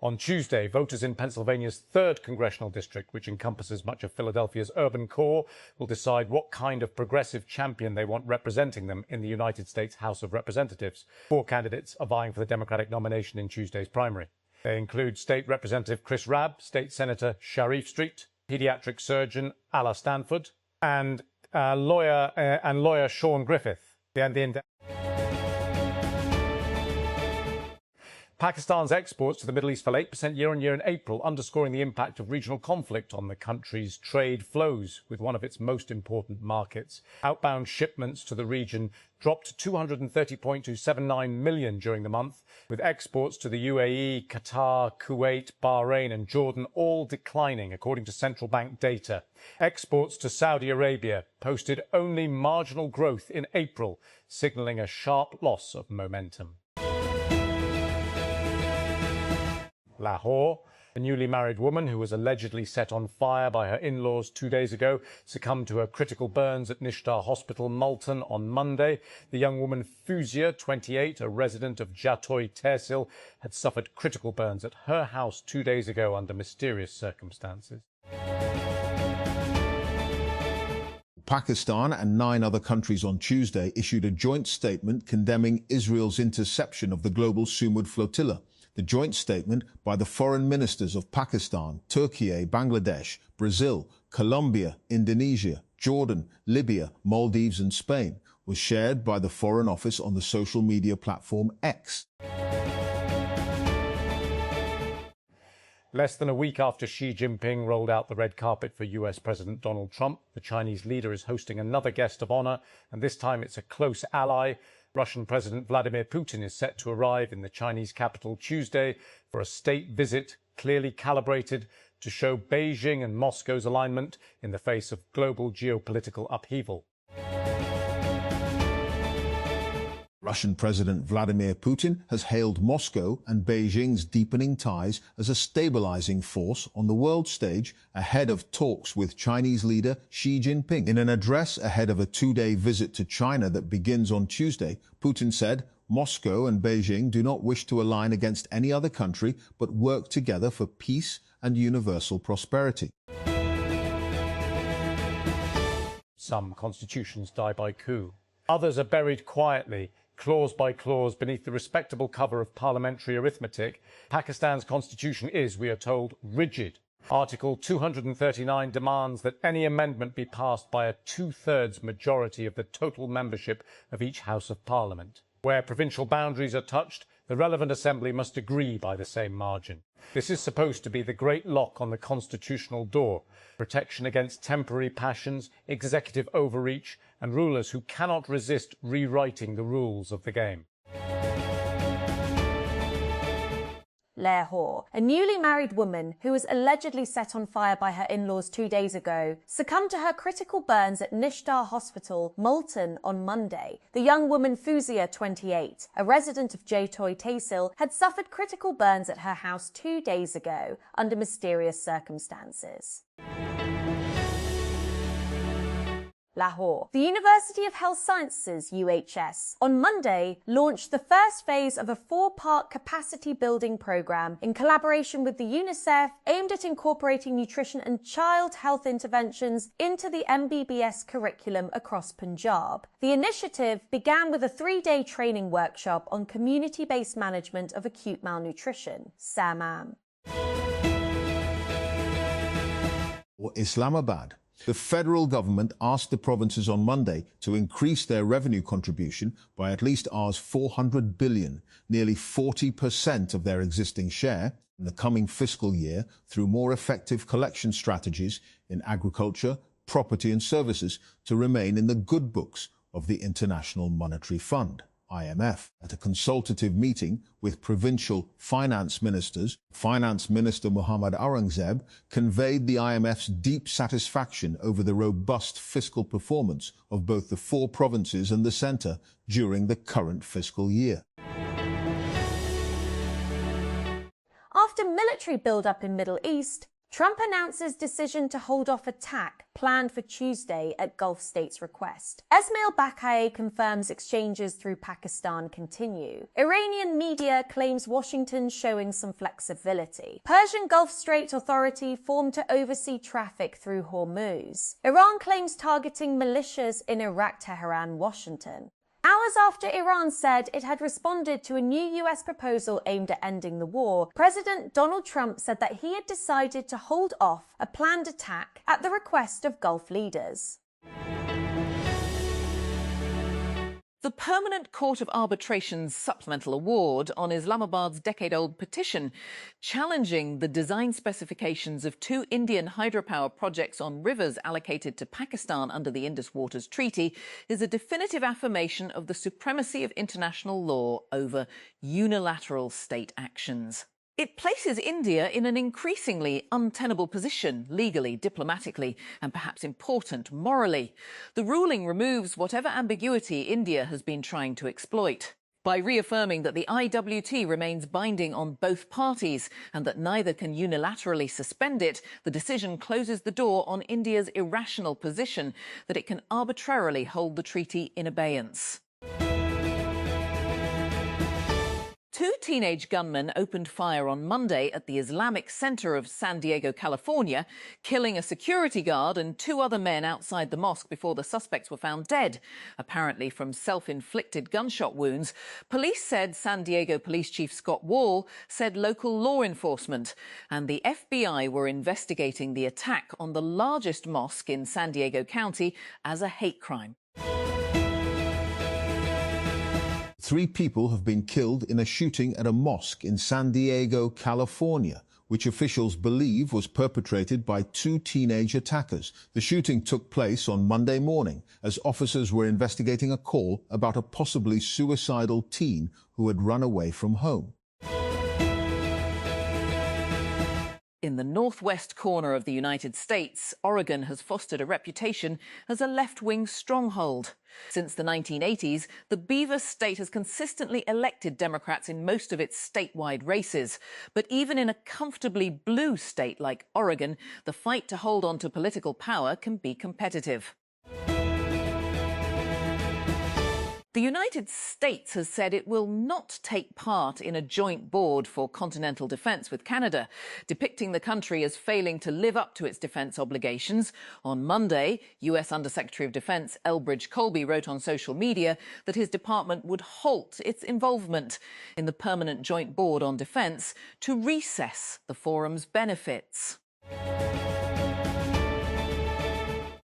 On Tuesday, voters in Pennsylvania's 3rd congressional district, which encompasses much of Philadelphia's urban core, will decide what kind of progressive champion they want representing them in the United States House of Representatives. 4 candidates are vying for the Democratic nomination in Tuesday's primary. They include State Representative Chris Rabb, State Senator Sharif Street, pediatric surgeon Alla Stanford, and lawyer Sean Griffith. Pakistan's exports to the Middle East fell 8% year-on-year in April, underscoring the impact of regional conflict on the country's trade flows with one of its most important markets. Outbound shipments to the region dropped to 230.279 million during the month, with exports to the UAE, Qatar, Kuwait, Bahrain and Jordan all declining, according to central bank data. Exports to Saudi Arabia posted only marginal growth in April, signalling a sharp loss of momentum. Lahore. A newly married woman who was allegedly set on fire by her in-laws 2 days ago succumbed to her critical burns at Nishtar Hospital, Multan, on Monday. The young woman Fuzia, 28, a resident of Jatoi Tehsil, had suffered critical burns at her house 2 days ago under mysterious circumstances. Pakistan and 9 other countries on Tuesday issued a joint statement condemning Israel's interception of the global Sumud flotilla. The joint statement by the foreign ministers of Pakistan, Turkey, Bangladesh, Brazil, Colombia, Indonesia, Jordan, Libya, Maldives and Spain was shared by the Foreign Office on the social media platform X. Less than a week after Xi Jinping rolled out the red carpet for US President Donald Trump, the Chinese leader is hosting another guest of honor, and this time it's a close ally. Russian President Vladimir Putin is set to arrive in the Chinese capital Tuesday for a state visit clearly calibrated to show Beijing and Moscow's alignment in the face of global geopolitical upheaval. Russian President Vladimir Putin has hailed Moscow and Beijing's deepening ties as a stabilizing force on the world stage ahead of talks with Chinese leader Xi Jinping. In an address ahead of a 2-day visit to China that begins on Tuesday, Putin said, "Moscow and Beijing do not wish to align against any other country, but work together for peace and universal prosperity." Some constitutions die by coup. Others are buried quietly, clause by clause, beneath the respectable cover of parliamentary arithmetic. Pakistan's constitution is, we are told, rigid. Article 239 demands that any amendment be passed by a 2/3 majority of the total membership of each House of Parliament. Where provincial boundaries are touched, the relevant assembly must agree by the same margin. This is supposed to be the great lock on the constitutional door, protection against temporary passions, executive overreach, and rulers who cannot resist rewriting the rules of the game. Lahore. A newly married woman who was allegedly set on fire by her in-laws 2 days ago succumbed to her critical burns at Nishtar Hospital, Multan, on Monday. The young woman Fuzia, 28, a resident of Jatoi Tehsil, had suffered critical burns at her house 2 days ago under mysterious circumstances. Lahore. The University of Health Sciences, UHS, on Monday launched the first phase of a 4-part capacity building program in collaboration with the UNICEF aimed at incorporating nutrition and child health interventions into the MBBS curriculum across Punjab. The initiative began with a 3-day training workshop on community-based management of acute malnutrition, SAMAM. Islamabad. The federal government asked the provinces on Monday to increase their revenue contribution by at least Rs 400 billion, nearly 40% of their existing share, in the coming fiscal year through more effective collection strategies in agriculture, property and services to remain in the good books of the International Monetary Fund, IMF. At a consultative meeting with provincial finance ministers, Finance Minister Muhammad Aurangzeb conveyed the IMF's deep satisfaction over the robust fiscal performance of both the 4 provinces and the centre during the current fiscal year. After military build-up in Middle East, Trump announces decision to hold off attack planned for Tuesday at Gulf states' request. Esmail Bakaye confirms exchanges through Pakistan continue. Iranian media claims Washington showing some flexibility. Persian Gulf Strait Authority formed to oversee traffic through Hormuz. Iran claims targeting militias in Iraq, Tehran, Washington. Hours after Iran said it had responded to a new US proposal aimed at ending the war, President Donald Trump said that he had decided to hold off a planned attack at the request of Gulf leaders. The Permanent Court of Arbitration's supplemental award on Islamabad's decade-old petition challenging the design specifications of two Indian hydropower projects on rivers allocated to Pakistan under the Indus Waters Treaty is a definitive affirmation of the supremacy of international law over unilateral state actions. It places India in an increasingly untenable position, legally, diplomatically, and perhaps important, morally. The ruling removes whatever ambiguity India has been trying to exploit. By reaffirming that the IWT remains binding on both parties and that neither can unilaterally suspend it, the decision closes the door on India's irrational position that it can arbitrarily hold the treaty in abeyance. Two teenage gunmen opened fire on Monday at the Islamic Center of San Diego, California, killing a security guard and two other men outside the mosque before the suspects were found dead, apparently from self-inflicted gunshot wounds. Police said San Diego Police Chief Scott Wall said local law enforcement and the FBI were investigating the attack on the largest mosque in San Diego County as a hate crime. 3 people have been killed in a shooting at a mosque in San Diego, California, which officials believe was perpetrated by 2 teenage attackers. The shooting took place on Monday morning as officers were investigating a call about a possibly suicidal teen who had run away from home. In the northwest corner of the United States, Oregon has fostered a reputation as a left-wing stronghold. Since the 1980s, the Beaver State has consistently elected Democrats in most of its statewide races. But even in a comfortably blue state like Oregon, the fight to hold on to political power can be competitive. The United States has said it will not take part in a joint board for continental defence with Canada, depicting the country as failing to live up to its defence obligations. On Monday, US Undersecretary of Defence Elbridge Colby wrote on social media that his department would halt its involvement in the Permanent Joint Board on Defence to recess the forum's benefits.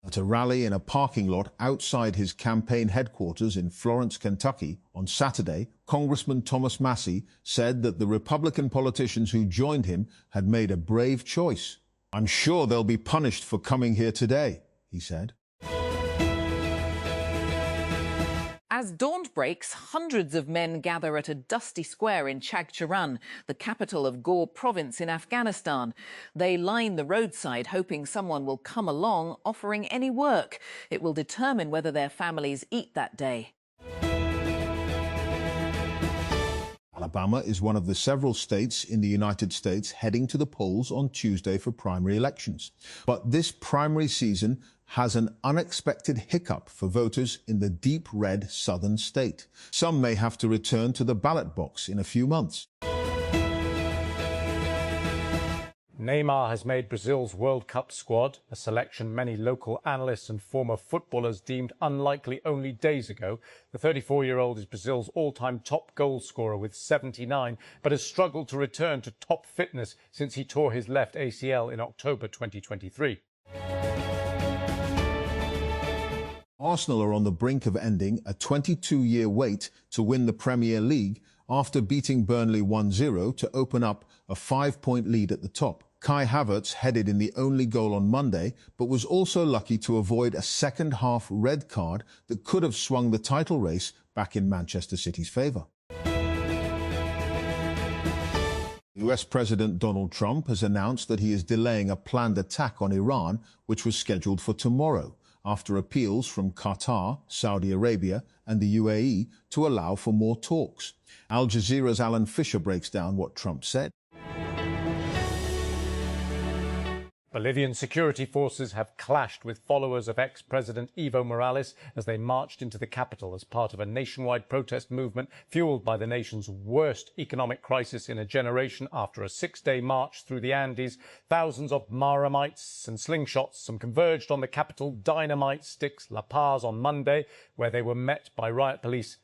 At a rally in a parking lot outside his campaign headquarters in Florence, Kentucky, on Saturday, Congressman Thomas Massie said that the Republican politicians who joined him had made a brave choice. "I'm sure they'll be punished for coming here today," he said. As dawn breaks, hundreds of men gather at a dusty square in Chagcharan, the capital of Ghor province in Afghanistan. They line the roadside, hoping someone will come along offering any work. It will determine whether their families eat that day. Alabama is one of the several states in the United States heading to the polls on Tuesday for primary elections. But this primary season has an unexpected hiccup for voters in the deep red southern state. Some may have to return to the ballot box in a few months. Neymar has made Brazil's World Cup squad, a selection many local analysts and former footballers deemed unlikely only days ago. The 34-year-old is Brazil's all-time top goal scorer with 79, but has struggled to return to top fitness since he tore his left ACL in October 2023. Arsenal are on the brink of ending a 22-year wait to win the Premier League after beating Burnley 1-0 to open up a 5-point lead at the top. Kai Havertz headed in the only goal on Monday, but was also lucky to avoid a second-half red card that could have swung the title race back in Manchester City's favour. US President Donald Trump has announced that he is delaying a planned attack on Iran, which was scheduled for tomorrow, after appeals from Qatar, Saudi Arabia and the UAE to allow for more talks. Al Jazeera's Alan Fisher breaks down what Trump said. Bolivian security forces have clashed with followers of ex-President Evo Morales as they marched into the capital as part of a nationwide protest movement fueled by the nation's worst economic crisis in a generation. After a 6-day march through the Andes, thousands of maramites and slingshots converged on the capital dynamite sticks La Paz on Monday, where they were met by riot police.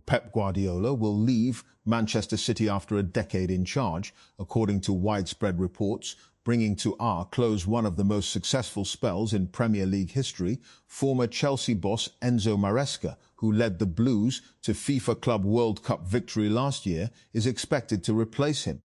Pep Guardiola will leave Manchester City after a decade in charge, according to widespread reports, bringing to our close one of the most successful spells in Premier League history. Former Chelsea boss Enzo Maresca, who led the Blues to FIFA Club World Cup victory last year, is expected to replace him.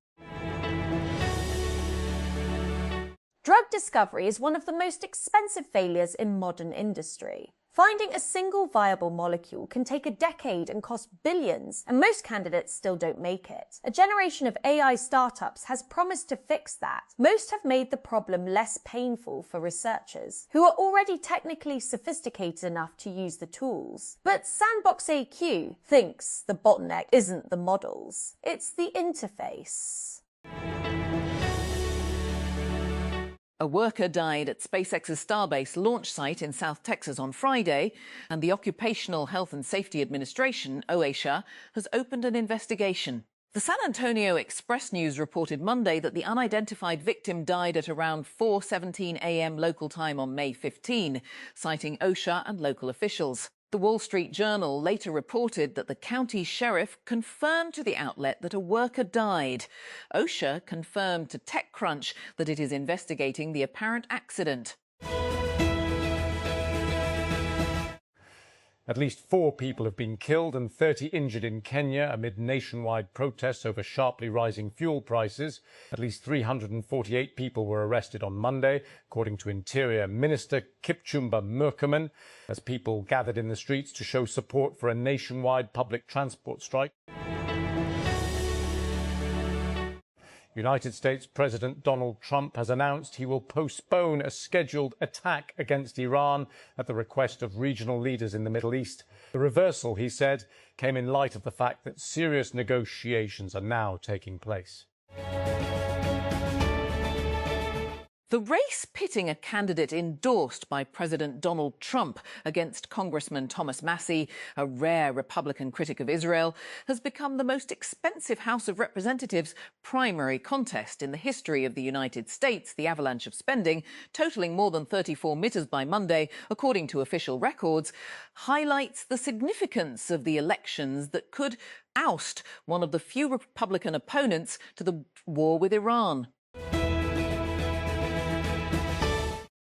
Drug discovery is one of the most expensive failures in modern industry. Finding a single viable molecule can take a decade and cost billions, and most candidates still don't make it. A generation of AI startups has promised to fix that. Most have made the problem less painful for researchers, who are already technically sophisticated enough to use the tools. But Sandbox AQ thinks the bottleneck isn't the models, it's the interface. A worker died at SpaceX's Starbase launch site in South Texas on Friday, and the Occupational Health and Safety Administration, OSHA, has opened an investigation. The San Antonio Express News reported Monday that the unidentified victim died at around 4:17 a.m. local time on May 15, citing OSHA and local officials. The Wall Street Journal later reported that the county sheriff confirmed to the outlet that a worker died. OSHA confirmed to TechCrunch that it is investigating the apparent accident. At least 4 people have been killed and 30 injured in Kenya amid nationwide protests over sharply rising fuel prices. At least 348 people were arrested on Monday, according to Interior Minister Kipchumba Murkomen, as people gathered in the streets to show support for a nationwide public transport strike. United States President Donald Trump has announced he will postpone a scheduled attack against Iran at the request of regional leaders in the Middle East. The reversal, he said, came in light of the fact that serious negotiations are now taking place. The race pitting a candidate endorsed by President Donald Trump against Congressman Thomas Massie, a rare Republican critic of Israel, has become the most expensive House of Representatives primary contest in the history of the United States. The avalanche of spending, totaling more than 34 mitters by Monday, according to official records, highlights the significance of the elections that could oust one of the few Republican opponents to the war with Iran.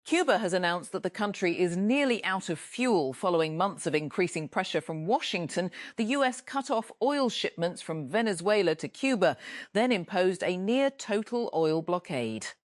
Cuba has announced that the country is nearly out of fuel following months of increasing pressure from Washington. The US cut off oil shipments from Venezuela to Cuba, then imposed a near-total oil blockade.